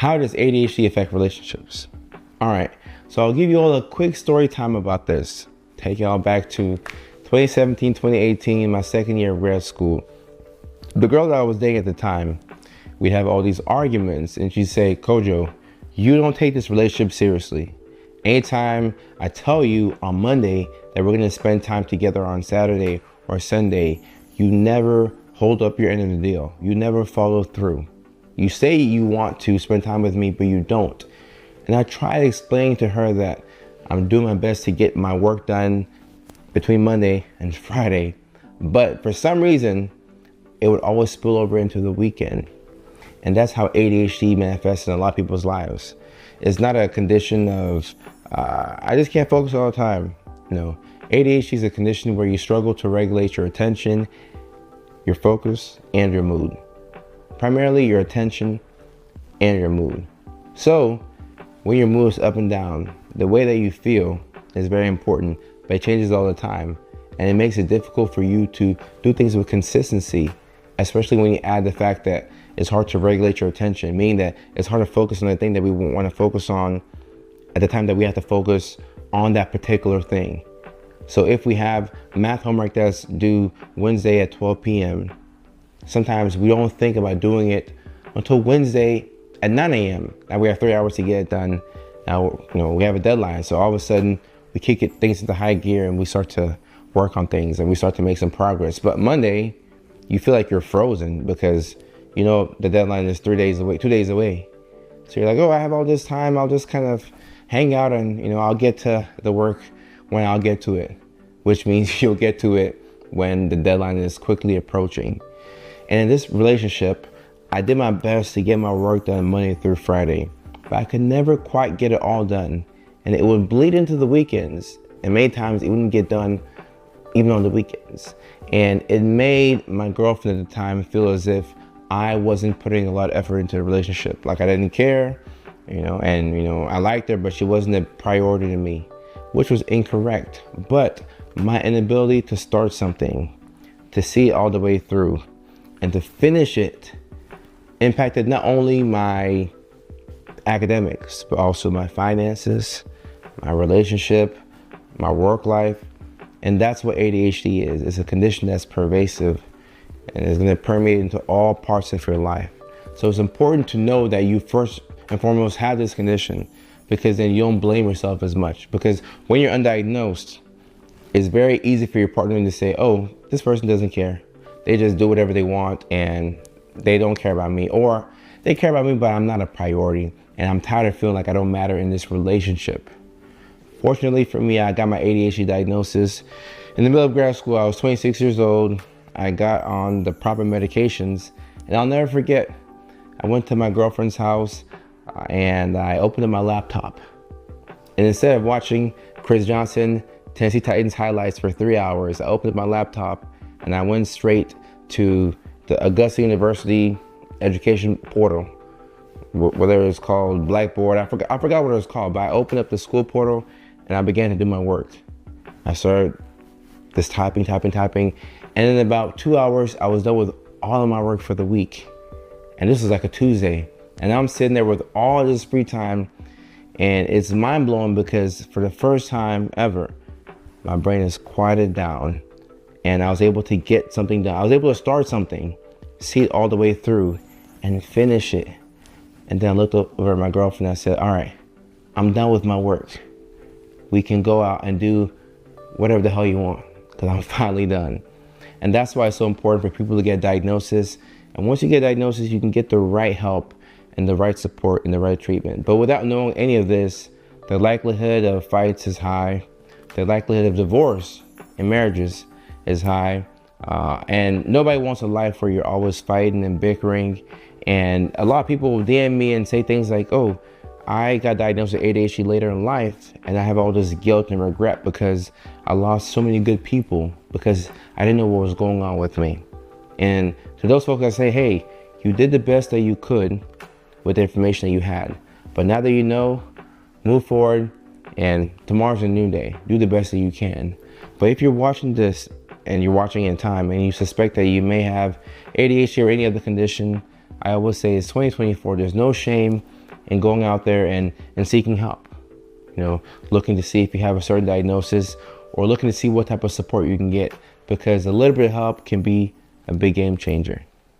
How does ADHD affect relationships? All right, so I'll give you all a quick story time about this. Take y'all back to 2017, 2018, my second year of grad school. The girl that I was dating at the time, we'd have all these arguments, and she'd say, Kojo, you don't take this relationship seriously. Anytime I tell you on Monday that we're gonna spend time together on Saturday or Sunday, you never hold up your end of the deal. You never follow through. You say you want to spend time with me, but you don't. And I try to explain to her that I'm doing my best to get my work done between Monday and Friday. But for some reason, it would always spill over into the weekend. And that's how ADHD manifests in a lot of people's lives. It's not a condition of, I just can't focus all the time. No, ADHD is a condition where you struggle to regulate your attention, your focus, and your mood. Primarily your attention and your mood. So when your mood is up and down, the way that you feel is very important, but it changes all the time. And it makes it difficult for you to do things with consistency, especially when you add the fact that it's hard to regulate your attention, meaning that it's hard to focus on the thing that we want to focus on at the time that we have to focus on that particular thing. So if we have math homework that's due Wednesday at 12 p.m., sometimes we don't think about doing it until Wednesday at 9 a.m. Now we have 3 hours to get it done. Now, we have a deadline. So all of a sudden we kick things into high gear and we start to work on things and we start to make some progress. But Monday, you feel like you're frozen because, the deadline is 3 days away, 2 days away. So you're like, oh, I have all this time. I'll just kind of hang out and, I'll get to the work when I'll get to it, which means you'll get to it when the deadline is quickly approaching. And in this relationship, I did my best to get my work done Monday through Friday, but I could never quite get it all done. And it would bleed into the weekends. And many times it wouldn't get done even on the weekends. And it made my girlfriend at the time feel as if I wasn't putting a lot of effort into the relationship. Like I didn't care, I liked her, but she wasn't a priority to me, which was incorrect. But my inability to start something, to see it all the way through, and to finish it impacted not only my academics, but also my finances, my relationship, my work life. And that's what ADHD is. It's a condition that's pervasive and is going to permeate into all parts of your life. So it's important to know that you first and foremost have this condition, because then you don't blame yourself as much. Because when you're undiagnosed, it's very easy for your partner to say, oh, this person doesn't care. They just do whatever they want and they don't care about me, or they care about me, but I'm not a priority. And I'm tired of feeling like I don't matter in this relationship. Fortunately for me, I got my ADHD diagnosis in the middle of grad school. I was 26 years old. I got on the proper medications, and I'll never forget, I went to my girlfriend's house and I opened up my laptop. And instead of watching Chris Johnson, Tennessee Titans highlights for 3 hours, I opened up my laptop and I went straight to the Augusta University education portal, whether it's called Blackboard. I forgot what it was called, but I opened up the school portal and I began to do my work. I started just typing. And in about 2 hours, I was done with all of my work for the week. And this was like a Tuesday. And I'm sitting there with all this free time. And it's mind blowing because for the first time ever, my brain is quieted down. And I was able to get something done. I was able to start something, see it all the way through, and finish it. And then I looked over at my girlfriend and I said, all right, I'm done with my work. We can go out and do whatever the hell you want, because I'm finally done. And that's why it's so important for people to get diagnosis. And once you get diagnosis, you can get the right help and the right support and the right treatment. But without knowing any of this, the likelihood of fights is high. The likelihood of divorce in marriages is high. And nobody wants a life where you're always fighting and bickering. And a lot of people will DM me and say things like, oh, I got diagnosed with ADHD later in life, and I have all this guilt and regret because I lost so many good people because I didn't know what was going on with me. And to those folks, I say, hey, you did the best that you could with the information that you had. But now that you know, move forward, and tomorrow's a new day. Do the best that you can. But if you're watching this and you're watching in time and you suspect that you may have ADHD or any other condition, I always say it's 2024. There's no shame and going out there and seeking help. You know, looking to see if you have a certain diagnosis, or looking to see what type of support you can get, because a little bit of help can be a big game changer.